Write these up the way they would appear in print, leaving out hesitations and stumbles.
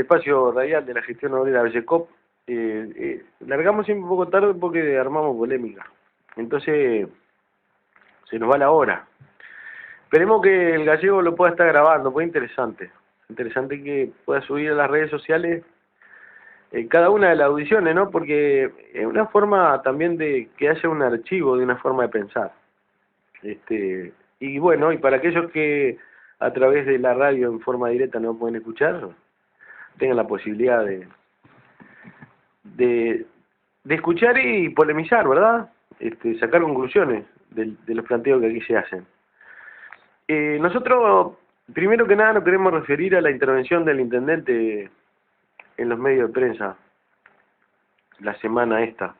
espacio radial de la gestión obrera Bellecop, largamos siempre un poco tarde porque armamos polémica. Entonces, se nos va la hora. Esperemos que el gallego lo pueda estar grabando, pues interesante. Interesante que pueda subir a las redes sociales cada una de las audiciones, ¿no? Porque es una forma también de que haya un archivo de una forma de pensar. Y bueno, y para aquellos que a través de la radio en forma directa no pueden escuchar, tengan la posibilidad de escuchar y polemizar, ¿verdad? Sacar conclusiones de los planteos que aquí se hacen. Nosotros, primero que nada, nos queremos referir a la intervención del intendente en los medios de prensa la semana esta,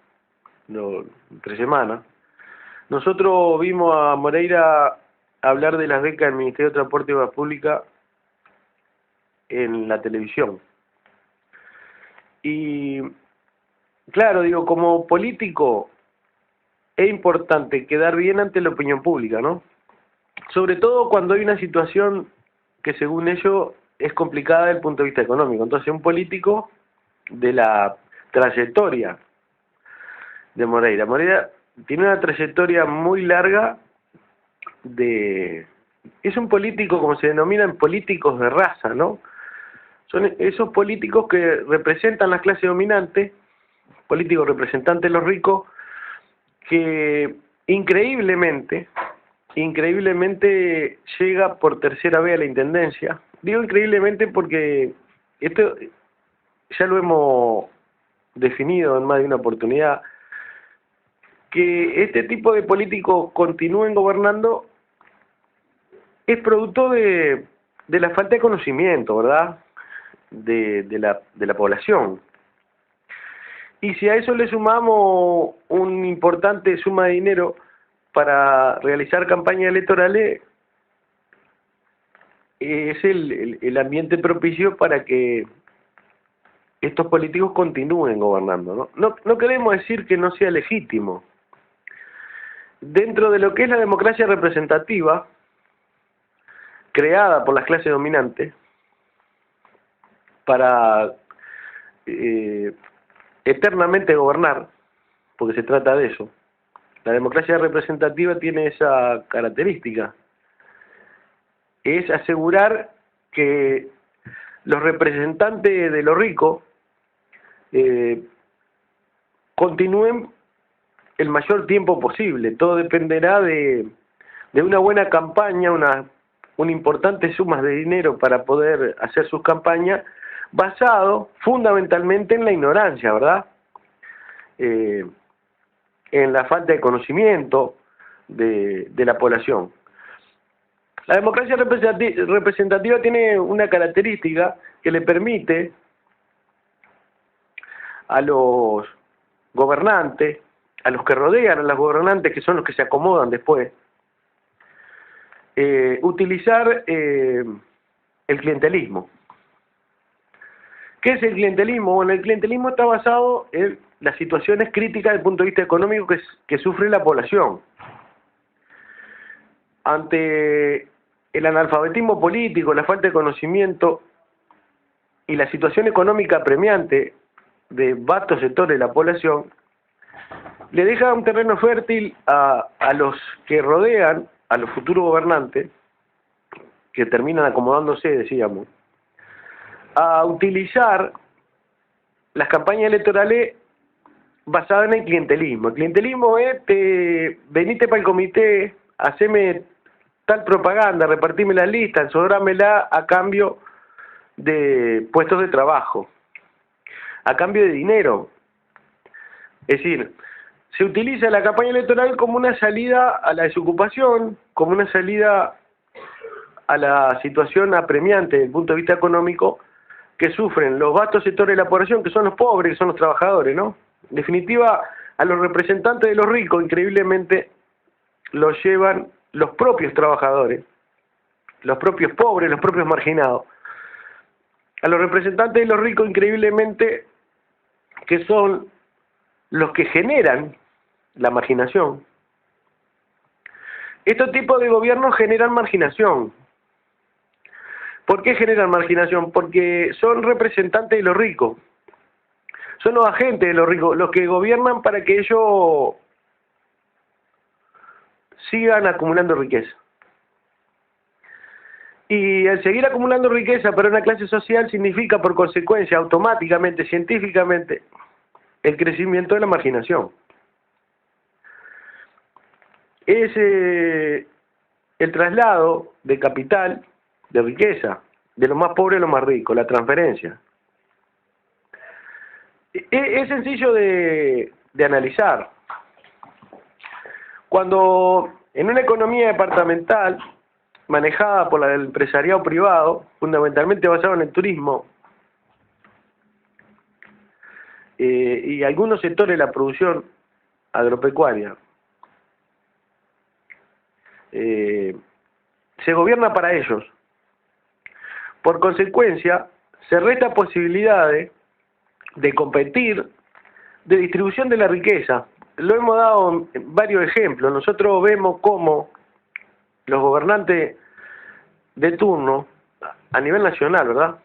3 semanas. Nosotros vimos a Moreira hablar de las becas del Ministerio de Transporte y Obras Públicas en la televisión. Y claro, digo, como político es importante quedar bien ante la opinión pública, ¿no? Sobre todo cuando hay una situación que según ellos es complicada desde el punto de vista económico. Entonces un político de la trayectoria de Moreira. Moreira tiene una trayectoria muy larga es un político, como se denominan, políticos de raza, ¿no? Son esos políticos que representan las clases dominantes, políticos representantes de los ricos, que increíblemente llega por tercera vez a la intendencia. Digo increíblemente porque esto ya lo hemos definido en más de una oportunidad, que este tipo de políticos continúen gobernando es producto de la falta de conocimiento, ¿verdad?, de la población. Y si a eso le sumamos una importante suma de dinero para realizar campañas electorales, es el ambiente propicio para que estos políticos continúen gobernando, ¿no? No queremos decir que no sea legítimo. Dentro de lo que es la democracia representativa, creada por las clases dominantes, para eternamente gobernar, porque se trata de eso. La democracia representativa tiene esa característica, es asegurar que los representantes de los ricos continúen el mayor tiempo posible. Todo dependerá de una buena campaña, una importante sumas de dinero para poder hacer sus campañas, basado fundamentalmente en la ignorancia, ¿verdad? En la falta de conocimiento de la población. La democracia representativa tiene una característica que le permite a los gobernantes, a los que rodean a los gobernantes, que son los que se acomodan después, utilizar el clientelismo. ¿Qué es el clientelismo? Bueno, el clientelismo está basado en las situaciones críticas desde el punto de vista económico que sufre la población. Ante el analfabetismo político, la falta de conocimiento y la situación económica apremiante de vastos sectores de la población, le deja un terreno fértil a los que rodean a los futuros gobernantes, que terminan acomodándose, decíamos, a utilizar las campañas electorales basadas en el clientelismo. El clientelismo es, venite para el comité, haceme tal propaganda, repartime la lista, ensodrámela a cambio de puestos de trabajo, a cambio de dinero. Es decir, se utiliza la campaña electoral como una salida a la desocupación, como una salida a la situación apremiante desde el punto de vista económico que sufren los vastos sectores de la población, que son los pobres, que son los trabajadores, ¿no? En definitiva, a los representantes de los ricos, increíblemente, los llevan los propios trabajadores, los propios pobres, los propios marginados. A los representantes de los ricos, increíblemente, que son los que generan la marginación. Estos tipos de gobiernos generan marginación, ¿Por qué generan marginación? Porque son representantes de los ricos. Son los agentes de los ricos, los que gobiernan para que ellos sigan acumulando riqueza. Y el seguir acumulando riqueza para una clase social significa, por consecuencia, automáticamente, científicamente, el crecimiento de la marginación. Es el traslado de capital, de riqueza, de lo más pobre a lo más rico, la transferencia. Es sencillo de analizar. Cuando en una economía departamental, manejada por el empresariado privado, fundamentalmente basado en el turismo, y algunos sectores de la producción agropecuaria, se gobierna para ellos. Por consecuencia, se resta posibilidades de competir, de distribución de la riqueza. Lo hemos dado en varios ejemplos. Nosotros vemos cómo los gobernantes de turno, a nivel nacional, ¿verdad?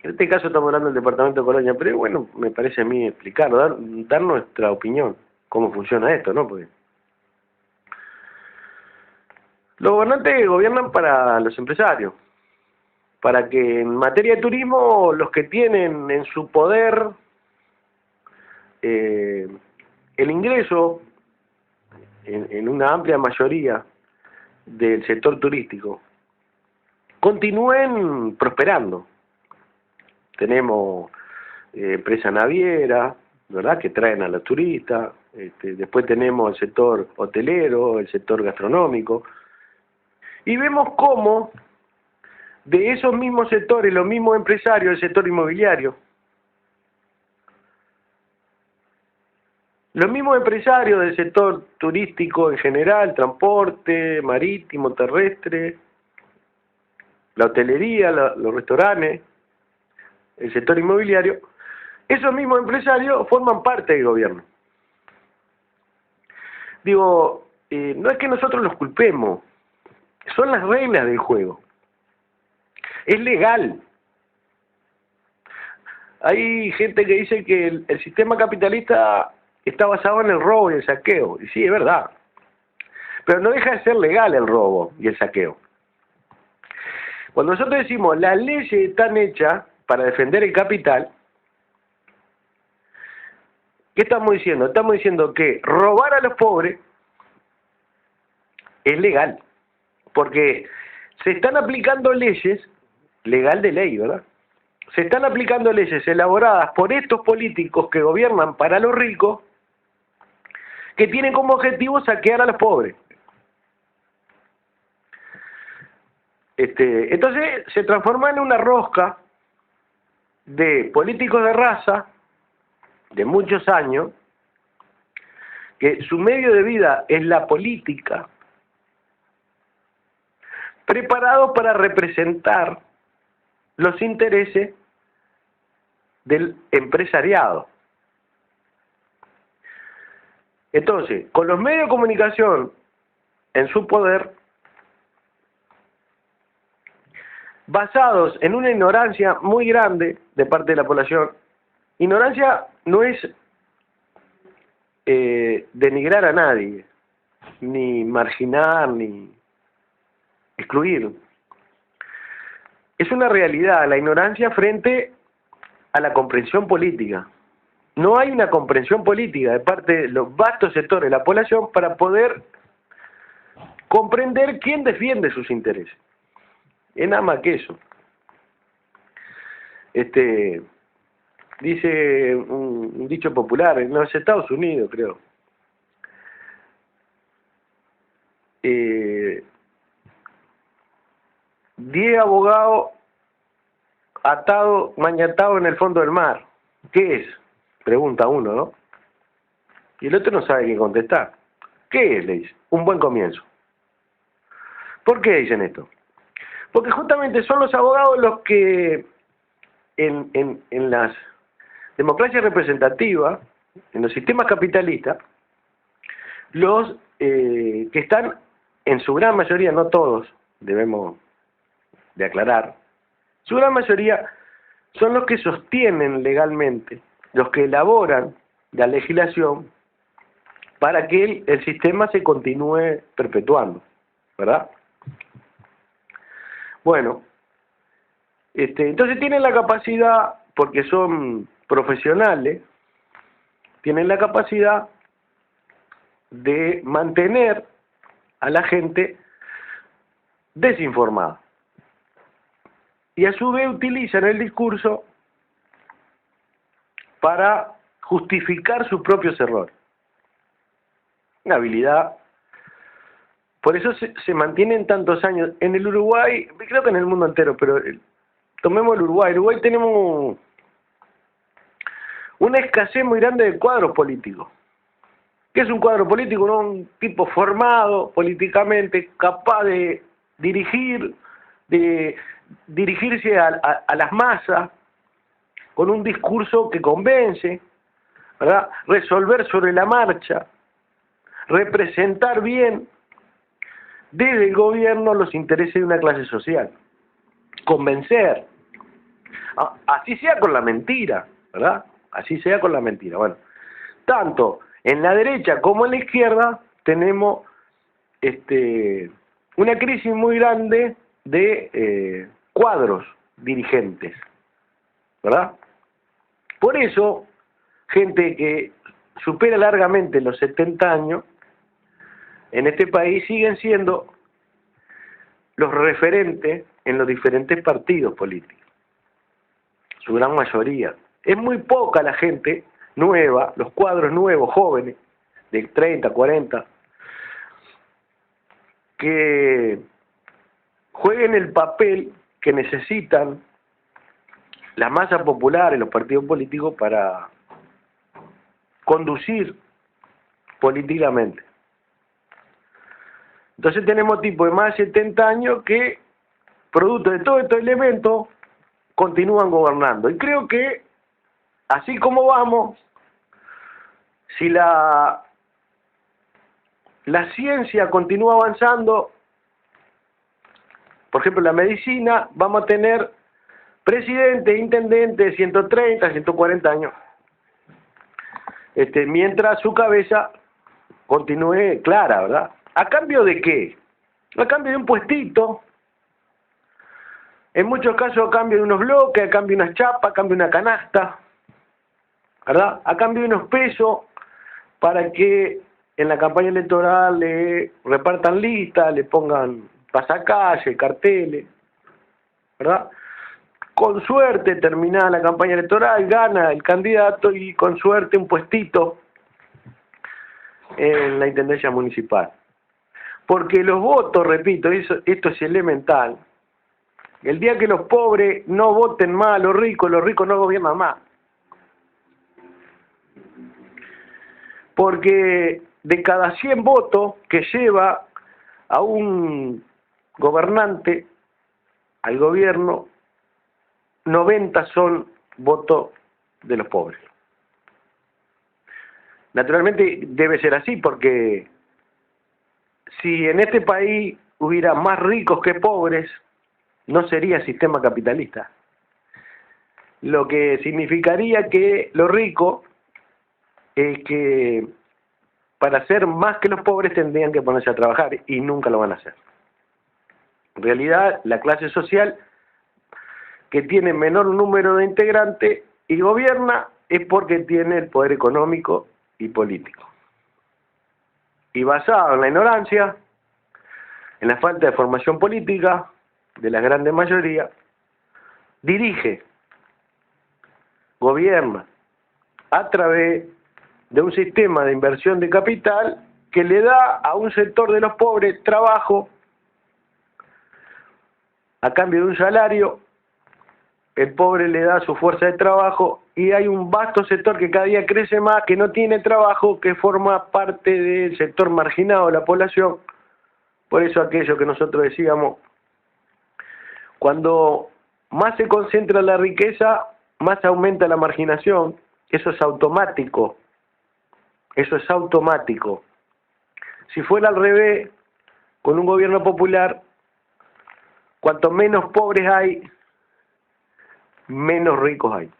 En este caso estamos hablando del departamento de Colonia, pero bueno, me parece a mí explicarlo, dar nuestra opinión, cómo funciona esto, ¿no? Porque los gobernantes gobiernan para los empresarios, para que en materia de turismo los que tienen en su poder el ingreso en una amplia mayoría del sector turístico continúen prosperando. Tenemos empresas navieras, ¿verdad?, que traen a los turistas. Después tenemos el sector hotelero, el sector gastronómico, y vemos cómo de esos mismos sectores, los mismos empresarios del sector inmobiliario, los mismos empresarios del sector turístico en general, transporte, marítimo, terrestre, la hotelería, los restaurantes, el sector inmobiliario, esos mismos empresarios forman parte del gobierno. Digo, no es que nosotros los culpemos, son las reglas del juego. Es legal. Hay gente que dice que el sistema capitalista está basado en el robo y el saqueo, y sí, es verdad. Pero no deja de ser legal el robo y el saqueo. Cuando nosotros decimos las leyes están hechas para defender el capital, ¿qué estamos diciendo? Estamos diciendo que robar a los pobres es legal, porque se están aplicando leyes, legal de ley, ¿verdad? Se están aplicando leyes elaboradas por estos políticos que gobiernan para los ricos, que tienen como objetivo saquear a los pobres. Entonces se transforma en una rosca de políticos de raza de muchos años, que su medio de vida es la política, preparados para representar los intereses del empresariado. Entonces, con los medios de comunicación en su poder, basados en una ignorancia muy grande de parte de la población. Ignorancia no es denigrar a nadie, ni marginar, ni excluir. Es una realidad, la ignorancia frente a la comprensión política. No hay una comprensión política de parte de los vastos sectores de la población para poder comprender quién defiende sus intereses. Es nada más que eso. Dice un dicho popular en los Estados Unidos, creo. 10 abogados atados, mañatados en el fondo del mar. ¿Qué es? Pregunta uno, ¿no? Y el otro no sabe qué contestar. ¿Qué es? Le dice. Un buen comienzo. ¿Por qué dicen esto? Porque justamente son los abogados los que en las democracias representativas, en los sistemas capitalistas, los que están en su gran mayoría, no todos, debemos de aclarar, Su gran mayoría son los que sostienen legalmente, los que elaboran la legislación para que el sistema se continúe perpetuando, ¿verdad? Bueno, entonces tienen la capacidad, porque son profesionales, tienen la capacidad de mantener a la gente desinformada. Y a su vez utilizan el discurso para justificar sus propios errores. Una habilidad. Por eso se mantienen tantos años. En el Uruguay, creo que en el mundo entero, pero tomemos el Uruguay. En Uruguay tenemos una escasez muy grande de cuadros políticos. ¿Qué es un cuadro político? ¿No? Un tipo formado políticamente, capaz de dirigirse a las masas, con un discurso que convence, ¿verdad? Resolver sobre la marcha, representar bien desde el gobierno los intereses de una clase social, convencer, así sea con la mentira, ¿verdad? Así sea con la mentira. Bueno, tanto en la derecha como en la izquierda tenemos una crisis muy grande de cuadros dirigentes, ¿verdad? Por eso, gente que supera largamente los 70 años, en este país siguen siendo los referentes en los diferentes partidos políticos, su gran mayoría. Es muy poca la gente nueva, los cuadros nuevos, jóvenes, de 30, 40, que jueguen el papel que necesitan las masas populares, los partidos políticos, para conducir políticamente. Entonces tenemos tipos de más de 70 años que, producto de todos estos elementos, continúan gobernando. Y creo que, así como vamos, si la ciencia continúa avanzando, por ejemplo, la medicina, vamos a tener presidentes, intendentes de 130, 140 años, mientras su cabeza continúe clara, ¿verdad? ¿A cambio de qué? A cambio de un puestito, en muchos casos a cambio de unos bloques, a cambio de unas chapas, a cambio de una canasta, ¿verdad? A cambio de unos pesos para que en la campaña electoral le repartan listas, le pongan pasacalle, carteles, ¿verdad? Con suerte, terminada la campaña electoral, gana el candidato y con suerte un puestito en la intendencia municipal. Porque los votos, repito, esto es elemental. El día que los pobres no voten más a los ricos no gobiernan más. Porque de cada 100 votos que lleva a un gobernante al gobierno, 90 son votos de los pobres. Naturalmente debe ser así, porque si en este país hubiera más ricos que pobres, no sería sistema capitalista. Lo que significaría que los ricos, que para ser más que los pobres tendrían que ponerse a trabajar, y nunca lo van a hacer. En realidad, la clase social que tiene menor número de integrantes y gobierna es porque tiene el poder económico y político. Y basado en la ignorancia, en la falta de formación política de la grande mayoría, dirige, gobierna a través de un sistema de inversión de capital que le da a un sector de los pobres trabajo a cambio de un salario. El pobre le da su fuerza de trabajo y hay un vasto sector que cada día crece más, que no tiene trabajo, que forma parte del sector marginado de la población. Por eso aquello que nosotros decíamos, cuando más se concentra la riqueza, más aumenta la marginación. Eso es automático. Eso es automático. Si fuera al revés, con un gobierno popular, cuanto menos pobres hay, menos ricos hay.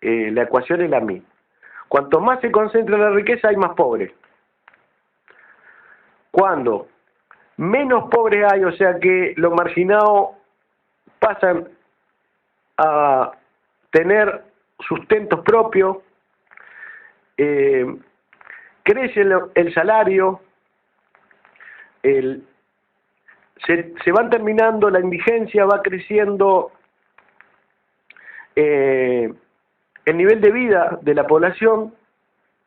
La ecuación es la misma. Cuanto más se concentra la riqueza, hay más pobres. Cuando menos pobres hay, o sea que los marginados pasan a tener sustentos propios, crece el salario, se van terminando la indigencia, va creciendo el nivel de vida de la población.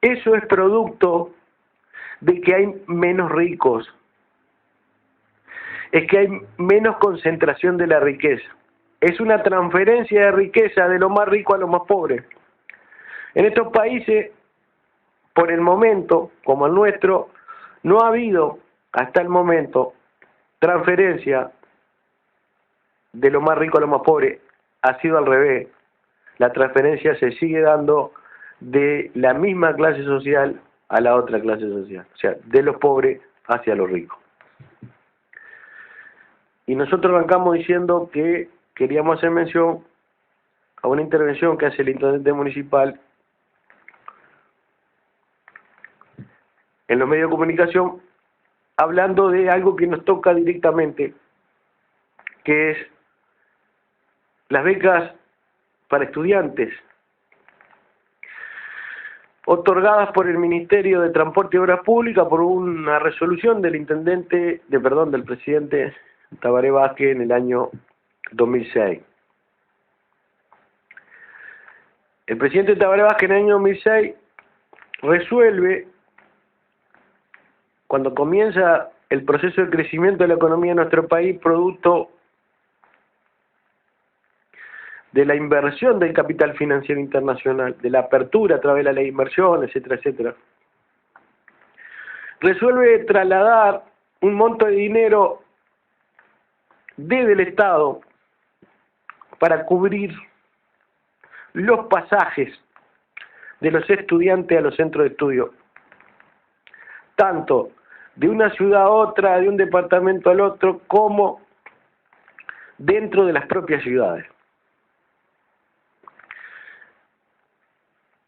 Eso es producto de que hay menos ricos, es que hay menos concentración de la riqueza. Es una transferencia de riqueza de lo más rico a lo más pobre. En estos países, por el momento, como el nuestro, no ha habido hasta el momento transferencia de lo más rico a lo más pobre. Ha sido al revés. La transferencia se sigue dando de la misma clase social a la otra clase social, o sea, de los pobres hacia los ricos. Y nosotros arrancamos diciendo que queríamos hacer mención a una intervención que hace el intendente municipal en los medios de comunicación, hablando de algo que nos toca directamente, que es las becas para estudiantes, otorgadas por el Ministerio de Transporte y Obras Públicas por una resolución del del presidente Tabaré Vázquez en el año 2006. El presidente Tabaré Vázquez en el año 2006 resuelve, cuando comienza el proceso de crecimiento de la economía de nuestro país, producto de la inversión del capital financiero internacional, de la apertura a través de la ley de inversión, etcétera, etcétera, resuelve trasladar un monto de dinero desde el Estado para cubrir los pasajes de los estudiantes a los centros de estudio, tanto de una ciudad a otra, de un departamento al otro, como dentro de las propias ciudades.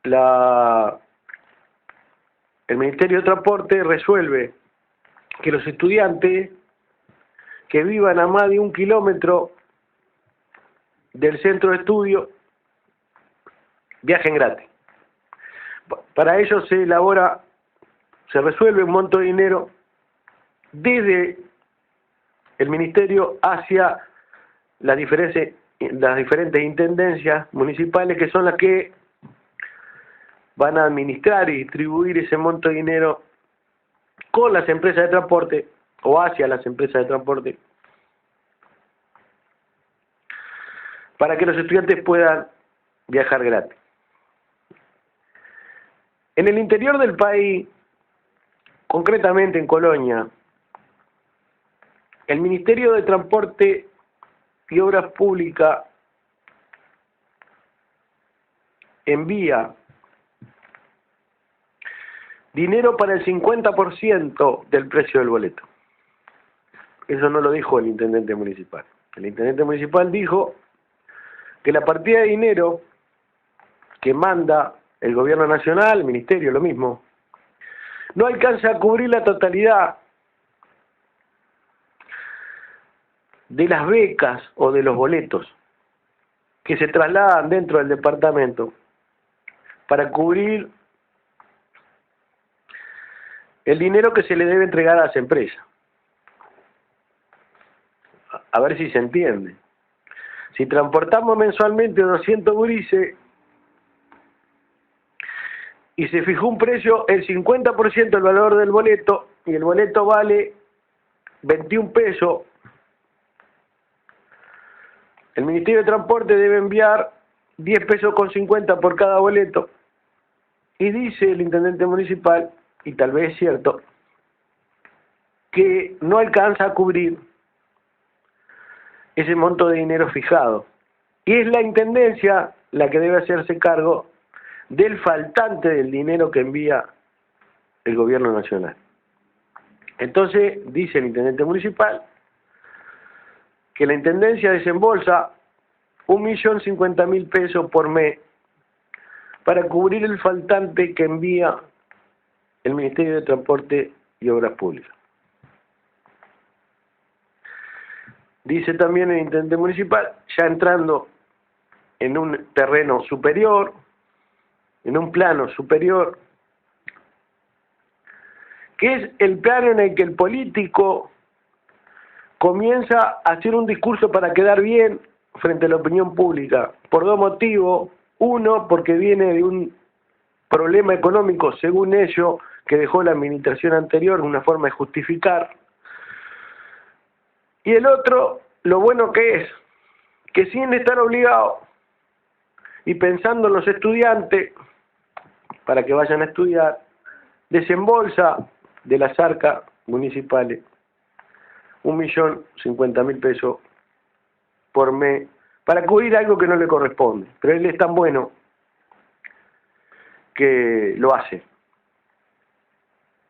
El Ministerio de Transporte resuelve que los estudiantes que vivan a más de 1 kilómetro del centro de estudio viajen gratis. Para ello se resuelve un monto de dinero desde el Ministerio hacia las diferentes intendencias municipales, que son las que van a administrar y distribuir ese monto de dinero con las empresas de transporte o hacia las empresas de transporte, para que los estudiantes puedan viajar gratis. En el interior del país, concretamente en Colonia, el Ministerio de Transporte y Obras Públicas envía dinero para el 50% del precio del boleto. Eso no lo dijo el intendente municipal. El intendente municipal dijo que la partida de dinero que manda el gobierno nacional, el ministerio, lo mismo, no alcanza a cubrir la totalidad de las becas o de los boletos que se trasladan dentro del departamento para cubrir el dinero que se le debe entregar a las empresas. A ver si se entiende. Si transportamos mensualmente 200 gurises y se fijó un precio, el 50% del valor del boleto, y el boleto vale 21 pesos, el Ministerio de Transporte debe enviar 10 pesos con 50 por cada boleto. Y dice el intendente municipal, y tal vez es cierto, que no alcanza a cubrir ese monto de dinero fijado. Y es la intendencia la que debe hacerse cargo del faltante del dinero que envía el gobierno nacional. Entonces, dice el intendente municipal, que la intendencia desembolsa 1.050.000 pesos por mes para cubrir el faltante que envía el Ministerio de Transporte y Obras Públicas. Dice también el intendente municipal, ya entrando en un terreno superior, en un plano superior, que es el plano en el que el político comienza a hacer un discurso para quedar bien frente a la opinión pública, por dos motivos. Uno, porque viene de un problema económico, según ellos, que dejó la administración anterior, una forma de justificar. Y el otro, lo bueno que es, que sin estar obligado y pensando en los estudiantes, para que vayan a estudiar, desembolsa de las arcas municipales 1.050.000 pesos por mes para cubrir algo que no le corresponde. Pero él es tan bueno que lo hace.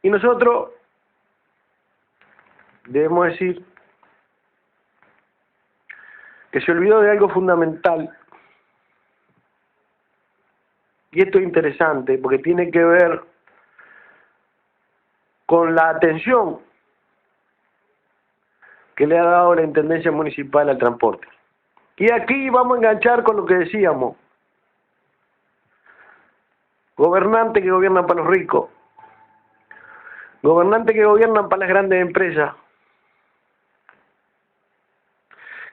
Y nosotros debemos decir que se olvidó de algo fundamental. Y esto es interesante porque tiene que ver con la atención que le ha dado la Intendencia Municipal al transporte. Y aquí vamos a enganchar con lo que decíamos. Gobernantes que gobiernan para los ricos. Gobernantes que gobiernan para las grandes empresas.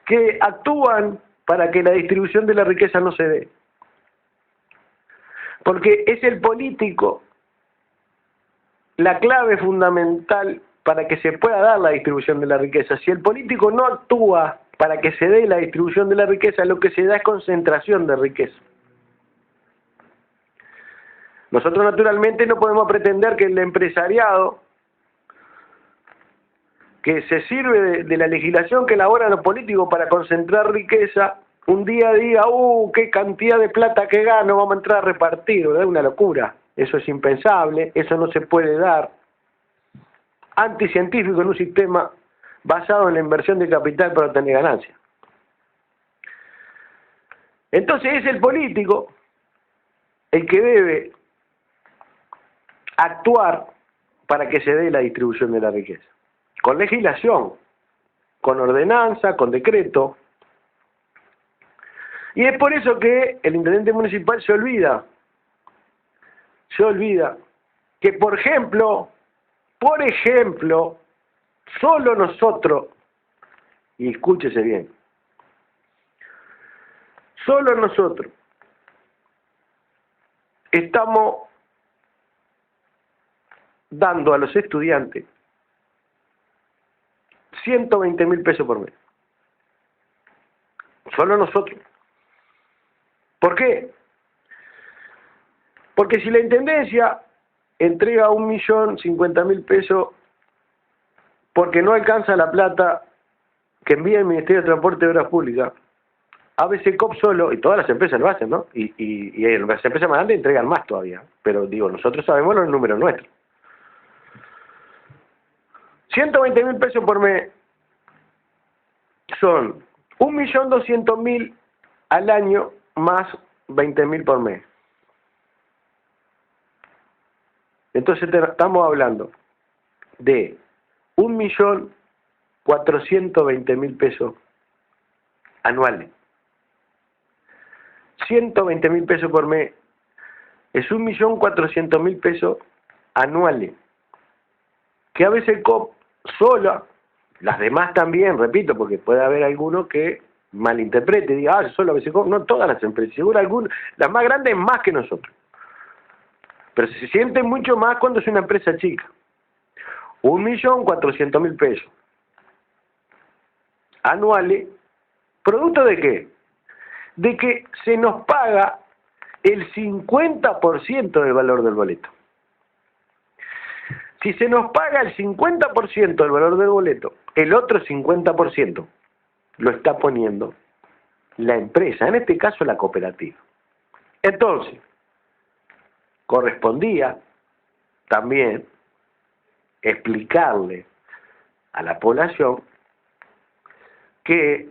Que actúan para que la distribución de la riqueza no se dé. Porque es el político la clave fundamental para que se pueda dar la distribución de la riqueza. Si el político no actúa para que se dé la distribución de la riqueza, lo que se da es concentración de riqueza. Nosotros naturalmente no podemos pretender que el empresariado que se sirve de la legislación que elaboran los políticos para concentrar riqueza, un día diga, qué cantidad de plata que gano, vamos a entrar a repartir, ¿verdad? Es una locura. Eso es impensable, eso no se puede dar. Anticientífico en un sistema basado en la inversión de capital para obtener ganancias. Entonces es el político el que debe actuar para que se dé la distribución de la riqueza. Con legislación, con ordenanza, con decreto. Y es por eso que el intendente municipal se olvida que, por ejemplo, solo nosotros, y escúchese bien, solo nosotros estamos dando a los estudiantes 120.000 pesos por mes. Solo nosotros. ¿Por qué? Porque si la Intendencia entrega 1.050.000 pesos porque no alcanza la plata que envía el Ministerio de Transporte y Obras Públicas, ABCCOP solo, y todas las empresas lo hacen, ¿no? Y las empresas más grandes entregan más todavía. Pero digo, nosotros sabemos los números nuestros. 120.000 pesos por mes son 1.200.000 al año más 20.000 por mes. Entonces estamos hablando de 1.420.000 pesos anuales. 120.000 pesos por mes es 1.400.000 pesos anuales. Que a veces COP sola, las demás también, repito, porque puede haber alguno que malinterprete, diga, solo a veces COP, no todas las empresas, seguro algunas, las más grandes más que nosotros. Pero se siente mucho más cuando es una empresa chica. 1.400.000 pesos anuales, ¿producto de qué? De que se nos paga el 50% del valor del boleto. Si se nos paga el 50% del valor del boleto, el otro 50% lo está poniendo la empresa, en este caso la cooperativa. Entonces, correspondía también explicarle a la población que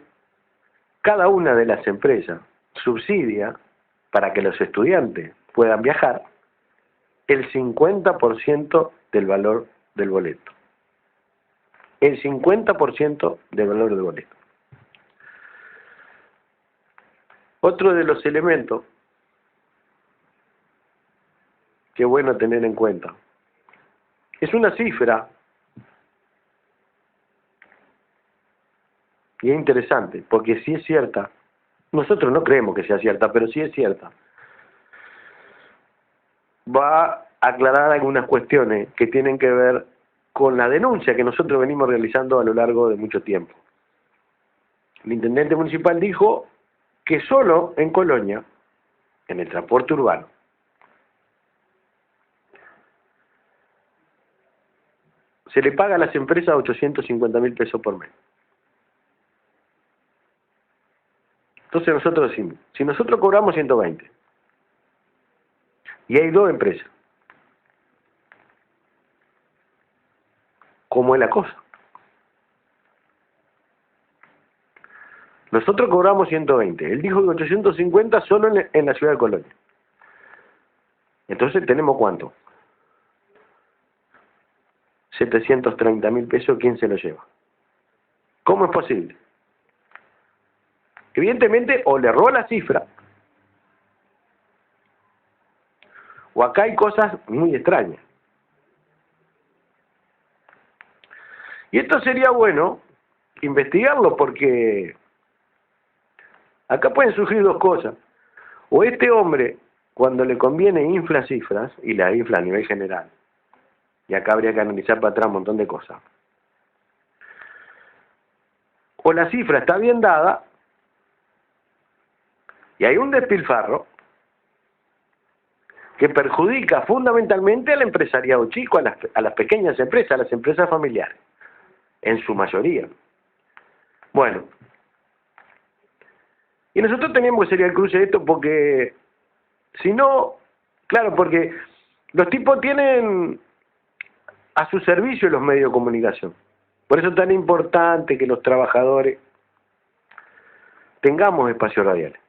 cada una de las empresas subsidia para que los estudiantes puedan viajar el 50% del valor del boleto. El 50% del valor del boleto. Otro de los elementos que es bueno tener en cuenta es una cifra, y es interesante, porque si es cierta, nosotros no creemos que sea cierta, pero si es cierta, va a aclarar algunas cuestiones que tienen que ver con la denuncia que nosotros venimos realizando a lo largo de mucho tiempo. El intendente municipal dijo que solo en Colonia, en el transporte urbano, se le paga a las empresas 850.000 pesos por mes. Entonces nosotros decimos, si nosotros cobramos 120 y hay dos empresas, ¿cómo es la cosa? Nosotros cobramos 120, él dijo que 850 solo en la ciudad de Colonia. Entonces tenemos ¿cuánto? 730.000 pesos, ¿quién se lo lleva? ¿Cómo es posible? Evidentemente, o le erró la cifra, o acá hay cosas muy extrañas. Y esto sería bueno investigarlo, porque acá pueden surgir dos cosas. O este hombre, cuando le conviene, infla cifras, y las infla a nivel general, y acá habría que analizar para atrás un montón de cosas. O la cifra está bien dada, y hay un despilfarro que perjudica fundamentalmente al empresariado chico, a las pequeñas empresas, a las empresas familiares, en su mayoría. Bueno, y nosotros teníamos que sería el cruce de esto, porque si no, claro, porque los tipos tienen a su servicio los medios de comunicación. Por eso es tan importante que los trabajadores tengamos espacios radiales.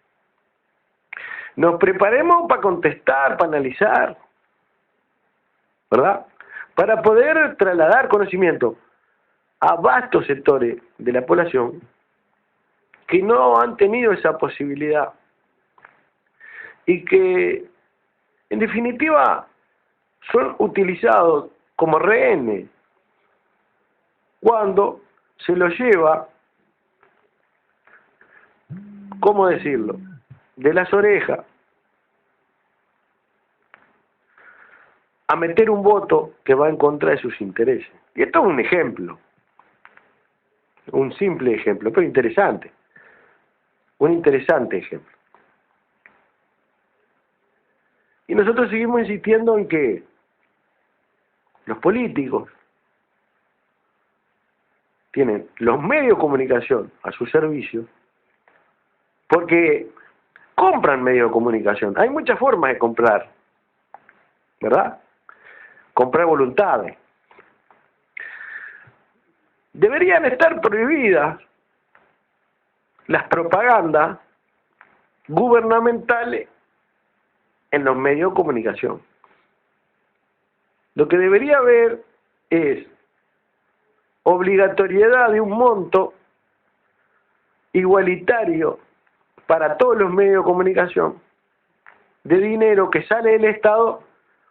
Nos preparemos para contestar, para analizar, ¿verdad? Para poder trasladar conocimiento a vastos sectores de la población que no han tenido esa posibilidad y que, en definitiva, son utilizados como rehenes cuando se los lleva, ¿cómo decirlo?, de las orejas a meter un voto que va en contra de sus intereses. Y esto es un ejemplo, un simple ejemplo, pero interesante, un interesante ejemplo. Y nosotros seguimos insistiendo en que los políticos tienen los medios de comunicación a su servicio, porque compran medios de comunicación. Hay muchas formas de comprar, ¿verdad? Comprar voluntades. Deberían estar prohibidas las propagandas gubernamentales en los medios de comunicación. Lo que debería haber es obligatoriedad de un monto igualitario para todos los medios de comunicación de dinero que sale del Estado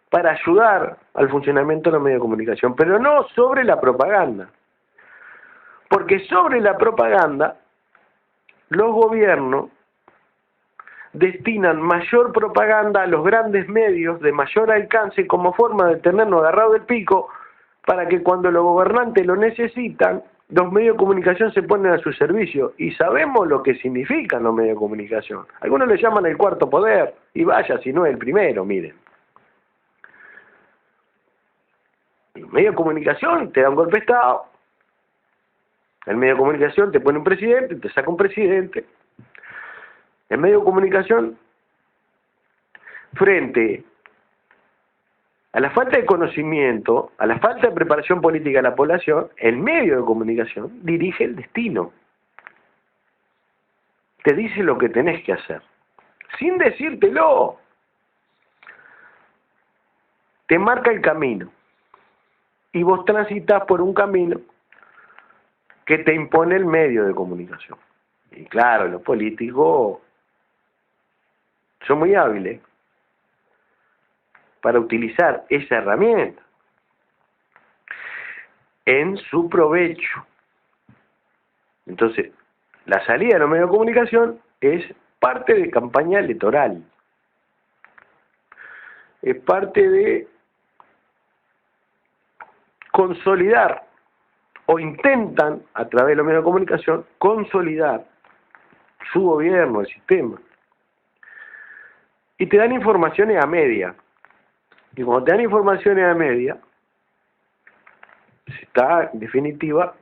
para ayudar al funcionamiento de los medios de comunicación, pero no sobre la propaganda. Porque sobre la propaganda, los gobiernos destinan mayor propaganda a los grandes medios de mayor alcance como forma de tenernos agarrado del pico para que cuando los gobernantes lo necesitan, los medios de comunicación se ponen a su servicio. Y sabemos lo que significan los medios de comunicación. Algunos le llaman el cuarto poder, y vaya si no es el primero, miren. El medio de comunicación te da un golpe de Estado. El medio de comunicación te pone un presidente, te saca un presidente. El medio de comunicación, frente a la falta de conocimiento, a la falta de preparación política de la población, el medio de comunicación dirige el destino. te dice lo que tenés que hacer, sin decírtelo. Te marca el camino y vos transitas por un camino que te impone el medio de comunicación. Y claro, los políticos son muy hábiles para utilizar esa herramienta en su provecho. Entonces, la salida de los medios de comunicación es parte de campaña electoral. Es parte de consolidar, o intentan, a través de los medios de comunicación, consolidar su gobierno, el sistema. Y te dan informaciones a media. Y cuando te dan informaciones a media, se está, en definitiva,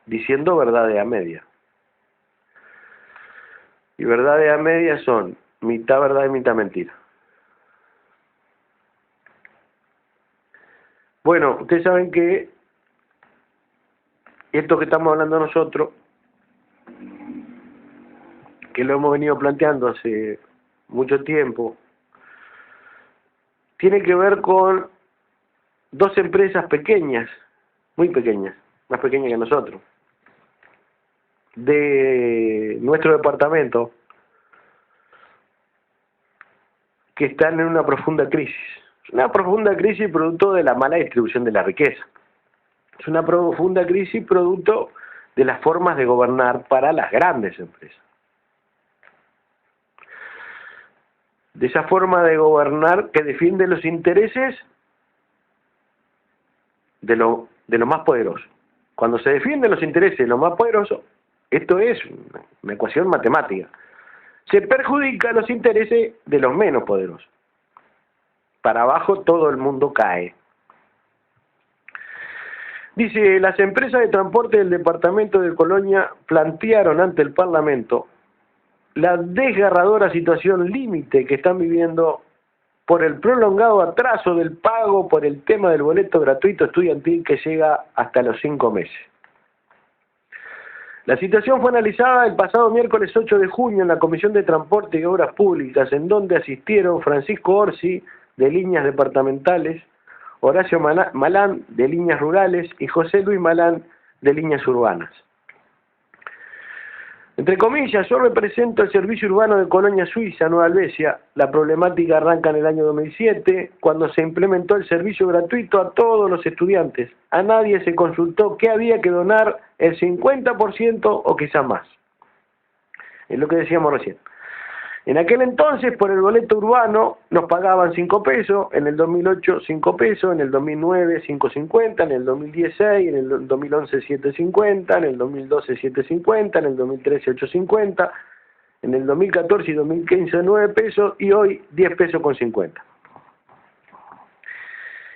diciendo verdades a media. Y verdades a media son mitad verdad y mitad mentira. Bueno, ustedes saben que esto que estamos hablando nosotros, que lo hemos venido planteando hace mucho tiempo, tiene que ver con dos empresas pequeñas, muy pequeñas, más pequeñas que nosotros, de nuestro departamento, que están en una profunda crisis. Una profunda crisis producto de la mala distribución de la riqueza. Es una profunda crisis producto de las formas de gobernar para las grandes empresas. De esa forma de gobernar que defiende los intereses de lo más poderoso. Cuando se defienden los intereses de lo más poderoso, esto es una ecuación matemática. Se perjudica los intereses de los menos poderosos. Para abajo todo el mundo cae. Dice, las empresas de transporte del departamento de Colonia plantearon ante el Parlamento la desgarradora situación límite que están viviendo por el prolongado atraso del pago por el tema del boleto gratuito estudiantil que llega hasta los 5 meses. La situación fue analizada el pasado miércoles 8 de junio en la Comisión de Transporte y Obras Públicas, en donde asistieron Francisco Orsi, de Líneas Departamentales, Horacio Malán, de Líneas Rurales, y José Luis Malán, de Líneas Urbanas. Entre comillas, yo represento el Servicio Urbano de Colonia Suiza, Nueva Helvecia. La problemática arranca en el año 2007, cuando se implementó el servicio gratuito a todos los estudiantes. A nadie se consultó que había que donar el 50% o quizás más. Es lo que decíamos recién. En aquel entonces, por el boleto urbano, nos pagaban 5 pesos, en el 2008 5 pesos, en el 2009 5.50, en el 2016, en el 2011 7.50, en el 2012 7.50, en el 2013 8.50, en el 2014 y 2015 9 pesos y hoy 10 pesos con 50.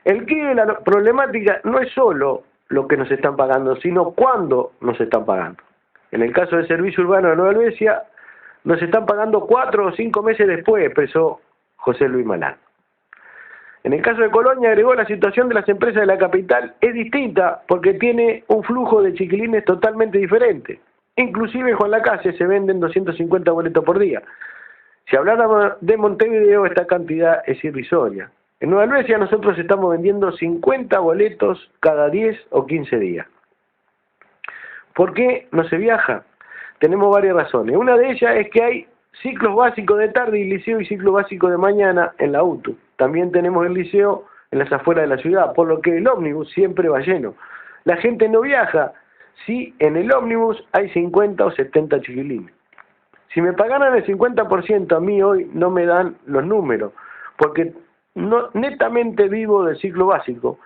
El quid de la problemática no es solo lo que nos están pagando, sino cuándo nos están pagando. En el caso del Servicio Urbano de Nueva Helvecia, nos están pagando 4 o 5 meses después, expresó José Luis Malán. En el caso de Colonia, agregó, la situación de las empresas de la capital es distinta porque tiene un flujo de chiquilines totalmente diferente. Inclusive en Juan Lacase se venden 250 boletos por día. Si habláramos de Montevideo, esta cantidad es irrisoria. En Nueva Helvecia nosotros estamos vendiendo 50 boletos cada 10 o 15 días. ¿Por qué no se viaja? Tenemos varias razones. Una de ellas es que hay ciclos básicos de tarde y liceo y ciclo básico de mañana en la UTU. También tenemos el liceo en las afueras de la ciudad, por lo que el ómnibus siempre va lleno. La gente no viaja si en el ómnibus hay 50 o 70 chiquilines. Si me pagaran el 50%, a mí hoy no me dan los números, porque netamente vivo del ciclo básico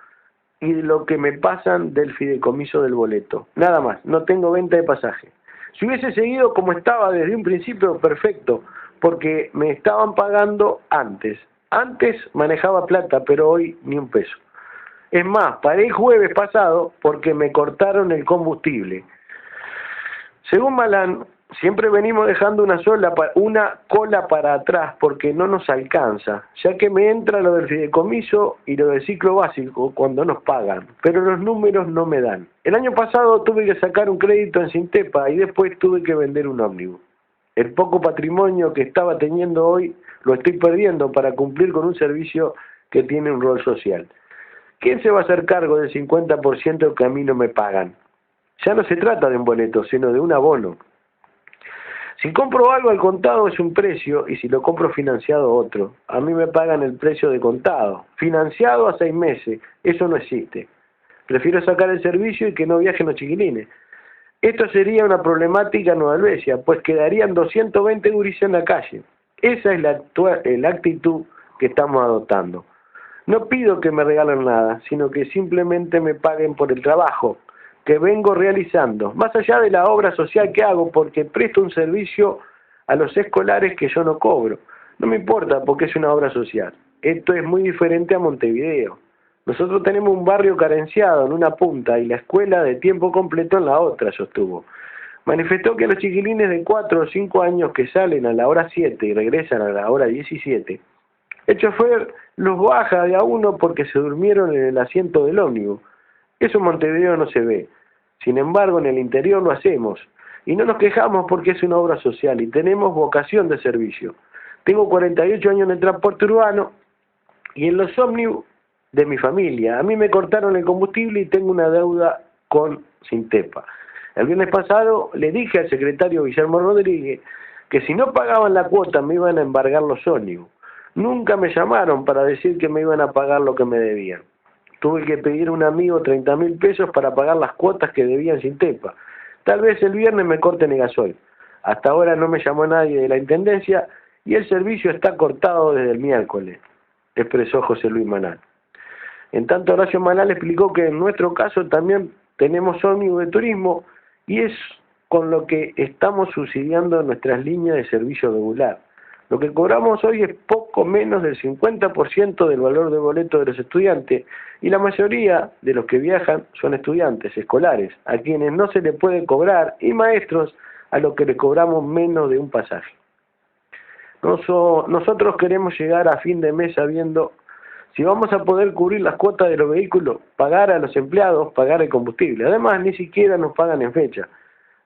y de lo que me pasan del fideicomiso del boleto. Nada más, no tengo venta de pasaje. Si hubiese seguido como estaba desde un principio, perfecto, porque me estaban pagando antes. Antes manejaba plata, pero hoy ni un peso. Es más, paré el jueves pasado porque me cortaron el combustible. Según Malán, siempre venimos dejando una cola para atrás porque no nos alcanza, ya que me entra lo del fideicomiso y lo del ciclo básico cuando nos pagan, pero los números no me dan. El año pasado tuve que sacar un crédito en Sintepa y después tuve que vender un ómnibus. El poco patrimonio que estaba teniendo hoy lo estoy perdiendo para cumplir con un servicio que tiene un rol social. ¿Quién se va a hacer cargo del 50% que a mí no me pagan? Ya no se trata de un boleto, sino de un abono. Si compro algo al contado es un precio y si lo compro financiado otro. A mí me pagan el precio de contado. Financiado a 6 meses, eso no existe. Prefiero sacar el servicio y que no viajen los chiquilines. Esto sería una problemática en Nueva Helvecia, pues quedarían 220 gurises en la calle. Esa es la actitud que estamos adoptando. No pido que me regalen nada, sino que simplemente me paguen por el trabajo que vengo realizando, más allá de la obra social que hago, porque presto un servicio a los escolares que yo no cobro. No me importa porque es una obra social. Esto es muy diferente a Montevideo. Nosotros tenemos un barrio carenciado en una punta y la escuela de tiempo completo en la otra, sostuvo. Manifestó que los chiquilines de 4 o 5 años que salen a la hora 7 y regresan a la hora 17, el chofer los baja de a uno porque se durmieron en el asiento del ómnibus. Eso en Montevideo no se ve. Sin embargo, en el interior lo hacemos. Y no nos quejamos porque es una obra social y tenemos vocación de servicio. Tengo 48 años en el transporte urbano y en los ómnibus de mi familia. A mí me cortaron el combustible y tengo una deuda con Sintepa. El viernes pasado le dije al secretario Guillermo Rodríguez que si no pagaban la cuota me iban a embargar los ómnibus. Nunca me llamaron para decir que me iban a pagar lo que me debían. Tuve que pedir a un amigo 30.000 pesos para pagar las cuotas que debían Sintepa. Tal vez el viernes me corten el gasoil. Hasta ahora no me llamó nadie de la Intendencia y el servicio está cortado desde el miércoles, expresó José Luis Manal. En tanto, Horacio Manal explicó que en nuestro caso también tenemos ómnibus de turismo y es con lo que estamos subsidiando nuestras líneas de servicio regular. Lo que cobramos hoy es poco menos del 50% del valor del boleto de los estudiantes y la mayoría de los que viajan son estudiantes escolares, a quienes no se les puede cobrar, y maestros a los que les cobramos menos de un pasaje. Nosotros queremos llegar a fin de mes sabiendo si vamos a poder cubrir las cuotas de los vehículos, pagar a los empleados, pagar el combustible. Además, ni siquiera nos pagan en fecha.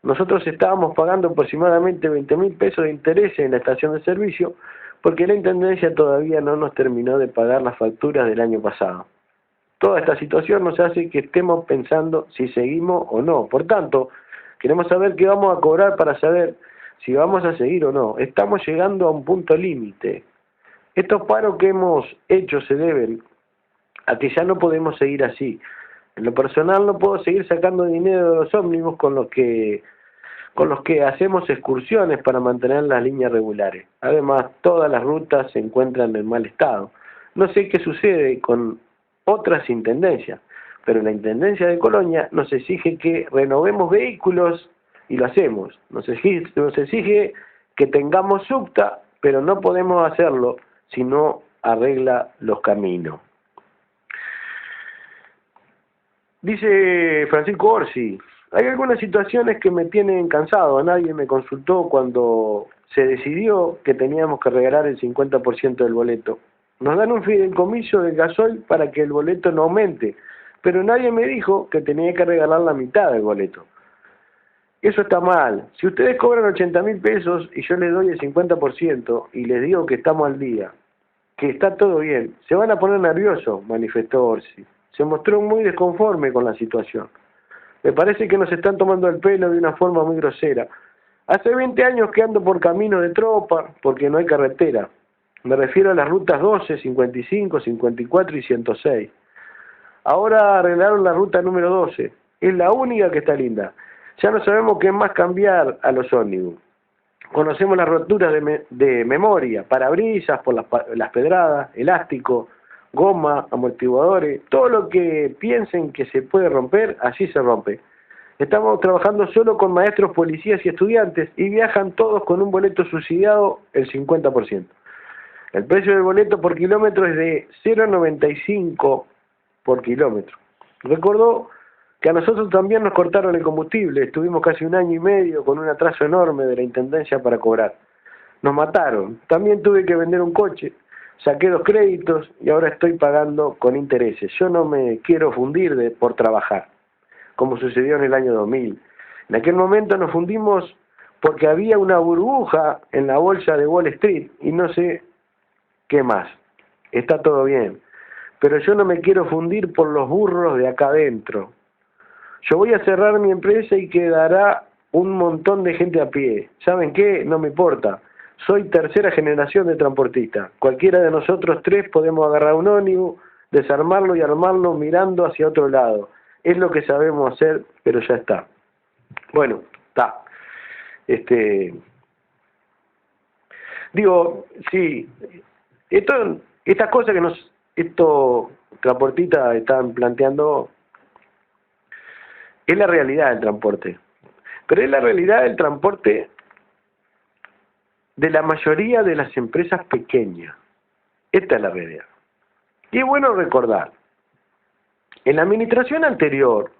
Nosotros estábamos pagando aproximadamente 20.000 pesos de intereses en la estación de servicio porque la Intendencia todavía no nos terminó de pagar las facturas del año pasado. Toda esta situación nos hace que estemos pensando si seguimos o no. Por tanto, queremos saber qué vamos a cobrar para saber si vamos a seguir o no. Estamos llegando a un punto límite. Estos paros que hemos hecho se deben a que ya no podemos seguir así. En lo personal no puedo seguir sacando dinero de los ómnibus con los que hacemos excursiones para mantener las líneas regulares. Además, todas las rutas se encuentran en mal estado. No sé qué sucede con otras intendencias, pero la Intendencia de Colonia nos exige que renovemos vehículos y lo hacemos. Nos exige que tengamos subta, pero no podemos hacerlo si no arregla los caminos. Dice Francisco Orsi, hay algunas situaciones que me tienen cansado. Nadie me consultó cuando se decidió que teníamos que regalar el 50% del boleto. Nos dan un fideicomiso del gasoil para que el boleto no aumente, pero nadie me dijo que tenía que regalar la mitad del boleto. Eso está mal. Si ustedes cobran 80.000 pesos y yo les doy el 50% y les digo que estamos al día, que está todo bien, se van a poner nerviosos, manifestó Orsi. Se mostró muy desconforme con la situación. Me parece que nos están tomando el pelo de una forma muy grosera. Hace 20 años que ando por camino de tropa porque no hay carretera. Me refiero a las rutas 12, 55, 54 y 106. Ahora arreglaron la ruta número 12. Es la única que está linda. Ya no sabemos qué más cambiar a los ómnibus. Conocemos las roturas de memoria, parabrisas por las pedradas, elástico, goma, amortiguadores, todo lo que piensen que se puede romper, así se rompe. Estamos trabajando solo con maestros, policías y estudiantes y viajan todos con un boleto subsidiado el 50%. El precio del boleto por kilómetro es de 0,95 por kilómetro. Recordó que a nosotros también nos cortaron el combustible, estuvimos casi 1 año y medio con un atraso enorme de la Intendencia para cobrar. Nos mataron, también tuve que vender un coche, saqué 2 créditos y ahora estoy pagando con intereses. Yo no me quiero fundir por trabajar, como sucedió en el año 2000. En aquel momento nos fundimos porque había una burbuja en la bolsa de Wall Street y no sé qué más. Está todo bien, pero yo no me quiero fundir por los burros de acá adentro. Yo voy a cerrar mi empresa y quedará un montón de gente a pie. ¿Saben qué? No me importa. Soy tercera generación de transportista. Cualquiera de nosotros tres podemos agarrar un ómnibus, desarmarlo y armarlo mirando hacia otro lado. Es lo que sabemos hacer, pero ya está. Bueno, está. Digo, sí, estas cosas que estos transportistas están planteando es la realidad del transporte, pero es la realidad del transporte de la mayoría de las empresas pequeñas. Esta es la realidad. Y es bueno recordar, en la administración anterior,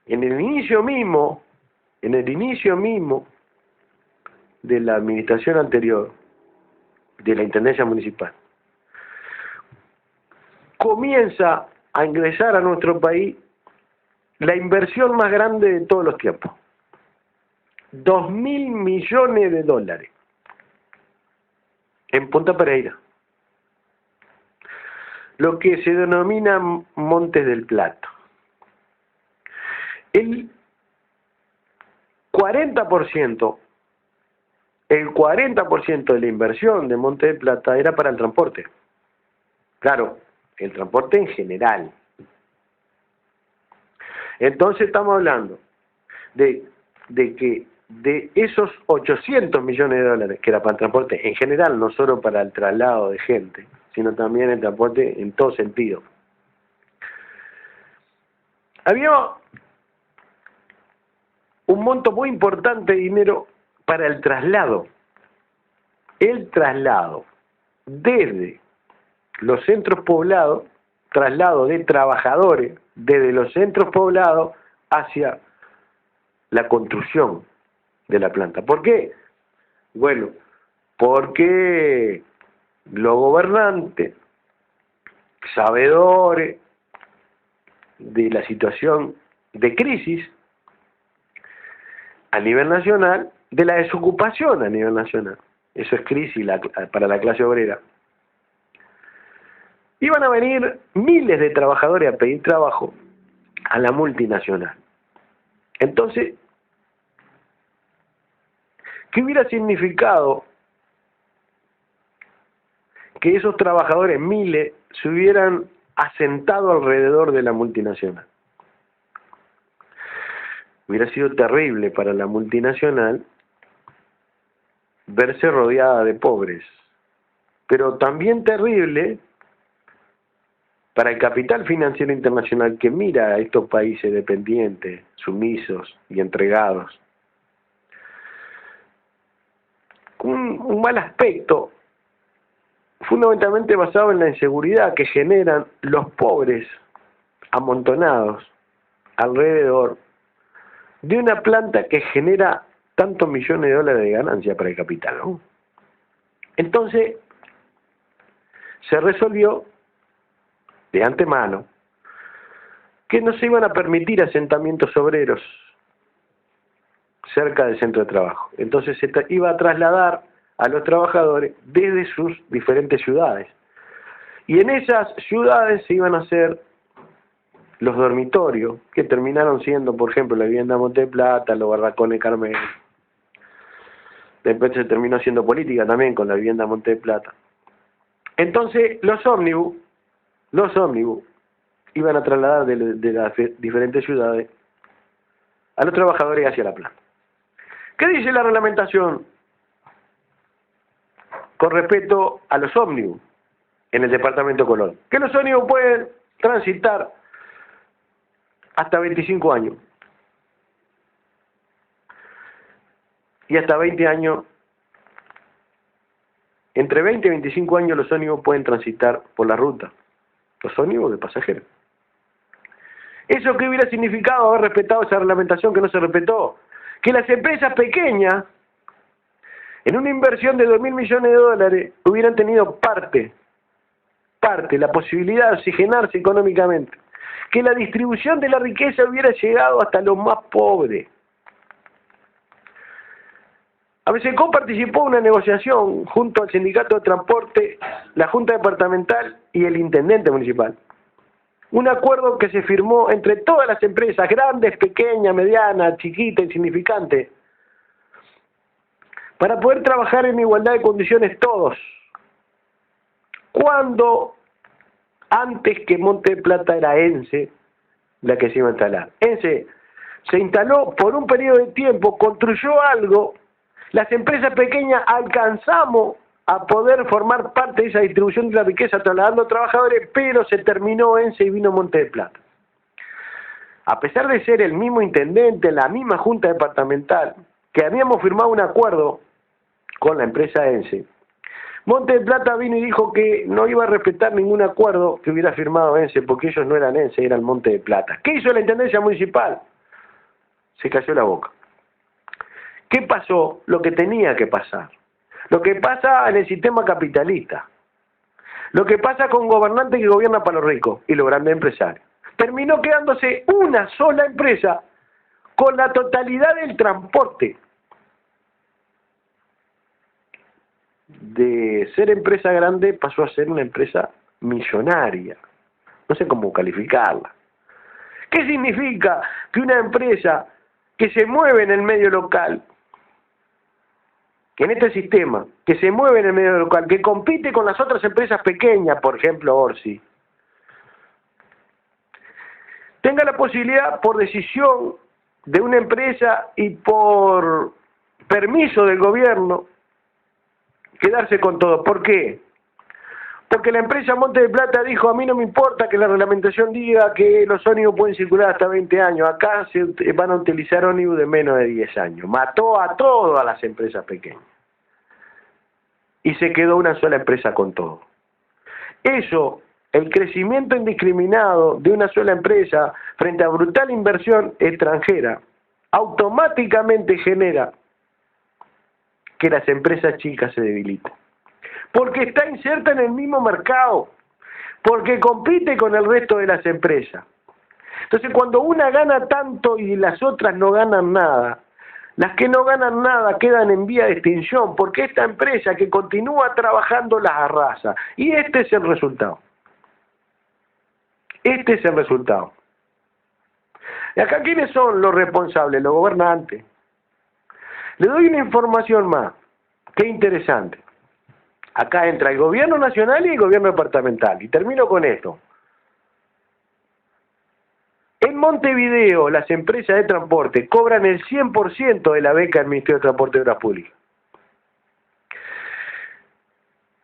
en el inicio mismo de la administración anterior, de la Intendencia Municipal, comienza a ingresar a nuestro país la inversión más grande de todos los tiempos. 2.000 millones de dólares en Punta Pereira, lo que se denomina Montes del Plata. El 40% de la inversión de Montes del Plata era para el transporte. Claro, el transporte en general. Entonces estamos hablando de que de esos 800 millones de dólares que era para el transporte en general, no solo para el traslado de gente, sino también el transporte en todo sentido. Había un monto muy importante de dinero para el traslado. El traslado desde los centros poblados, traslado de trabajadores desde los centros poblados hacia la construcción de la planta. ¿Por qué? Bueno, porque los gobernantes, sabedores de la situación de crisis a nivel nacional, de la desocupación a nivel nacional, eso es crisis para la clase obrera, iban a venir miles de trabajadores a pedir trabajo a la multinacional. Entonces, ¿qué hubiera significado que esos trabajadores, miles, se hubieran asentado alrededor de la multinacional? Hubiera sido terrible para la multinacional verse rodeada de pobres, pero también terrible para el capital financiero internacional que mira a estos países dependientes, sumisos y entregados. Un mal aspecto, fundamentalmente basado en la inseguridad que generan los pobres amontonados alrededor de una planta que genera tantos millones de dólares de ganancia para el capital, ¿no? Entonces, se resolvió de antemano que no se iban a permitir asentamientos obreros cerca del centro de trabajo. Entonces se iba a trasladar a los trabajadores desde sus diferentes ciudades. Y en esas ciudades se iban a hacer los dormitorios, que terminaron siendo, por ejemplo, la vivienda Monte de Plata, los barracones Carmen. Después se terminó haciendo política también con la vivienda Monte de Plata. Entonces los ómnibus iban a trasladar de las diferentes ciudades a los trabajadores hacia la planta. ¿Qué dice la reglamentación con respecto a los ómnibus en el departamento de Colón? Que los ómnibus pueden transitar hasta 25 años. Y hasta 20 años, entre 20 y 25 años los ómnibus pueden transitar por la ruta. Los ómnibus de pasajeros. ¿Eso qué hubiera significado haber respetado esa reglamentación que no se respetó? Que las empresas pequeñas, en una inversión de 2.000 millones de dólares, hubieran tenido parte, la posibilidad de oxigenarse económicamente. Que la distribución de la riqueza hubiera llegado hasta los más pobres. ABSECO participó en una negociación junto al Sindicato de Transporte, la Junta Departamental y el Intendente Municipal. Un acuerdo que se firmó entre todas las empresas, grandes, pequeñas, medianas, chiquitas, insignificantes, para poder trabajar en igualdad de condiciones todos. Cuando antes que Monte de Plata era ENSE la que se iba a instalar. ENSE se instaló por un periodo de tiempo, construyó algo, las empresas pequeñas alcanzamos a poder formar parte de esa distribución de la riqueza trasladando trabajadores, pero se terminó ENSE y vino Monte de Plata. A pesar de ser el mismo intendente, la misma junta departamental, que habíamos firmado un acuerdo con la empresa ENSE, Monte de Plata vino y dijo que no iba a respetar ningún acuerdo que hubiera firmado ENSE, porque ellos no eran ENSE, eran Monte de Plata. ¿Qué hizo la Intendencia Municipal? Se cayó la boca. ¿Qué pasó? Lo que tenía que pasar. Lo que pasa en el sistema capitalista. Lo que pasa con gobernantes que gobiernan para los ricos y los grandes empresarios. Terminó quedándose una sola empresa con la totalidad del transporte. De ser empresa grande pasó a ser una empresa millonaria. No sé cómo calificarla. ¿Qué significa que una empresa que se mueve en el medio local, que en este sistema, que se mueve en el medio local, que compite con las otras empresas pequeñas, por ejemplo Orsi, tenga la posibilidad por decisión de una empresa y por permiso del gobierno quedarse con todo? ¿Por qué? Porque la empresa Monte de Plata dijo: a mí no me importa que la reglamentación diga que los ómnibus pueden circular hasta 20 años, acá se van a utilizar ómnibus de menos de 10 años. Mató a todas las empresas pequeñas. Y se quedó una sola empresa con todo. Eso, el crecimiento indiscriminado de una sola empresa frente a brutal inversión extranjera, automáticamente genera que las empresas chicas se debiliten. Porque está inserta en el mismo mercado, porque compite con el resto de las empresas. Entonces, cuando una gana tanto y las otras no ganan nada, las que no ganan nada quedan en vía de extinción, porque esta empresa que continúa trabajando las arrasa. Y este es el resultado. Este es el resultado. ¿Y acá quiénes son los responsables? Los gobernantes. Le doy una información más. Qué interesante. Acá entra el gobierno nacional y el gobierno departamental. Y termino con esto. En Montevideo, las empresas de transporte cobran el 100% de la beca del Ministerio de Transporte y Obras Públicas.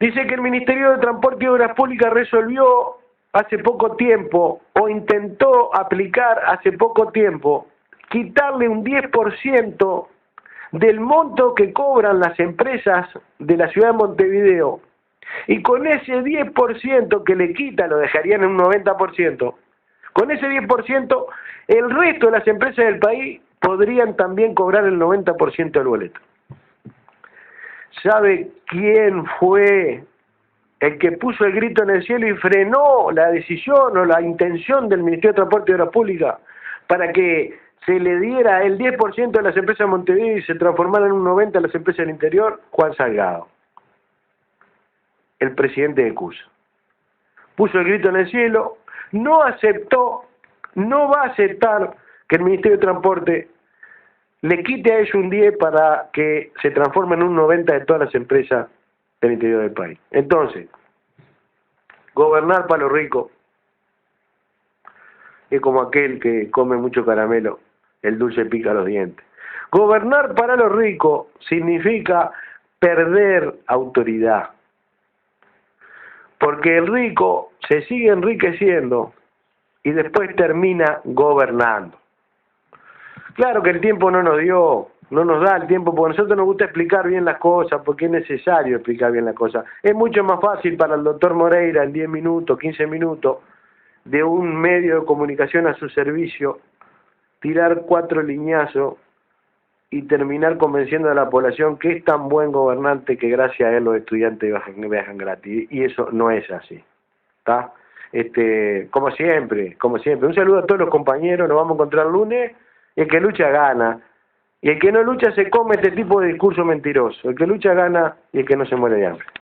Dice que el Ministerio de Transporte y Obras Públicas resolvió hace poco tiempo, o intentó aplicar hace poco tiempo, quitarle un 10% del monto que cobran las empresas de la ciudad de Montevideo, y con ese 10% que le quita, lo dejarían en un 90%, con ese 10%, el resto de las empresas del país podrían también cobrar el 90% del boleto. ¿Sabe quién fue el que puso el grito en el cielo y frenó la decisión o la intención del Ministerio de Transporte y Obras Públicas para que se le diera el 10% de las empresas de Montevideo y se transformaran en un 90% de las empresas del interior? Juan Salgado, el presidente de CUSA. Puso el grito en el cielo, no aceptó, no va a aceptar que el Ministerio de Transporte le quite a ellos un 10 para que se transforme en un 90 de todas las empresas del interior del país. Entonces, gobernar para los ricos es como aquel que come mucho caramelo, el dulce pica los dientes. Gobernar para los ricos significa perder autoridad, porque el rico se sigue enriqueciendo y después termina gobernando. Claro que el tiempo no nos da el tiempo, porque a nosotros nos gusta explicar bien las cosas, porque es necesario explicar bien las cosas. Es mucho más fácil para el doctor Moreira en 10 minutos, 15 minutos, de un medio de comunicación a su servicio, tirar 4 liñazos y terminar convenciendo a la población que es tan buen gobernante que gracias a él los estudiantes viajan gratis. Y eso no es así. ¿Está? Como siempre. Un saludo a todos los compañeros, nos vamos a encontrar el lunes. El que lucha gana. Y el que no lucha se come este tipo de discurso mentiroso. El que lucha gana y el que no se muere de hambre.